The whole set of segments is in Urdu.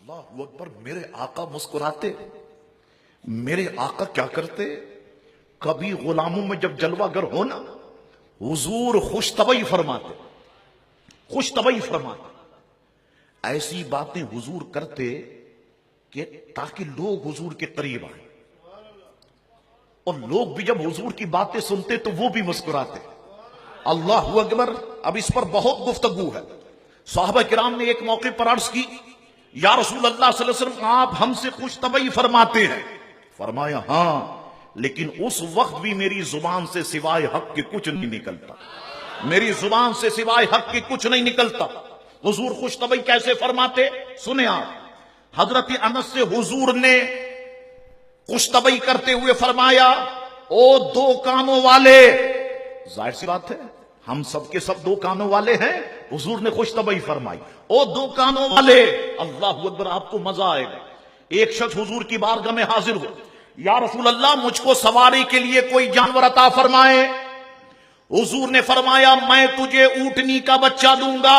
اللہ اکبر. میرے آقا مسکراتے. میرے آقا کیا کرتے؟ کبھی غلاموں میں جب جلوہ گر ہونا حضور خوش طبعی فرماتے. خوش طبعی فرماتے. ایسی باتیں حضور کرتے کہ تاکہ لوگ حضور کے قریب آئیں، اور لوگ بھی جب حضور کی باتیں سنتے تو وہ بھی مسکراتے. اللہ اکبر. اب اس پر بہت گفتگو ہے. صحابہ کرام نے ایک موقع پر عرض کی، یا رسول اللہ صلی اللہ علیہ وسلم آپ ہم سے خوش طبعی فرماتے ہیں. فرمایا ہاں، لیکن اس وقت بھی میری زبان سے سوائے حق کے کچھ نہیں نکلتا. میری زبان سے سوائے حق کے کچھ نہیں نکلتا. حضور خوش طبعی کیسے فرماتے سنیں آپ. حضرت انس سے حضور نے خوش طبعی کرتے ہوئے فرمایا، او دو کانوں والے. ظاہر سی بات ہے ہم سب کے سب دو کانوں والے ہیں. حضور نے خوش طبعی فرمائی، او دو کانوں والے. اللہ اکبر. آپ کو مزہ آئے گا. ایک شخص حضور کی بارگاہ میں حاضر ہو، یا رسول اللہ مجھ کو سواری کے لیے کوئی جانور عطا فرمائے. حضور نے فرمایا میں تجھے اونٹنی کا بچہ دوں گا.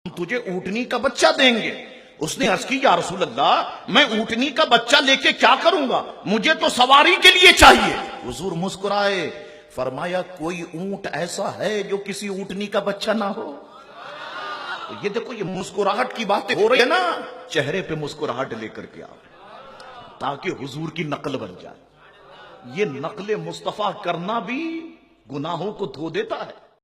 تجھے اونٹنی کا بچہ دیں گے. اس نے عرض کی یا رسول اللہ میں اونٹنی کا بچہ لے کے کیا کروں گا، مجھے تو سواری کے لیے چاہیے. حضور مسکرائے. فرمایا کوئی اونٹ ایسا ہے جو کسی اونٹنی کا بچہ نہ ہو. یہ دیکھو یہ مسکراہٹ کی باتیں ہو رہی ہے نا، چہرے پہ مسکراہٹ لے کر کے آؤ تاکہ حضور کی نقل بن جائے. یہ نقل مصطفیٰ کرنا بھی گناہوں کو دھو دیتا ہے.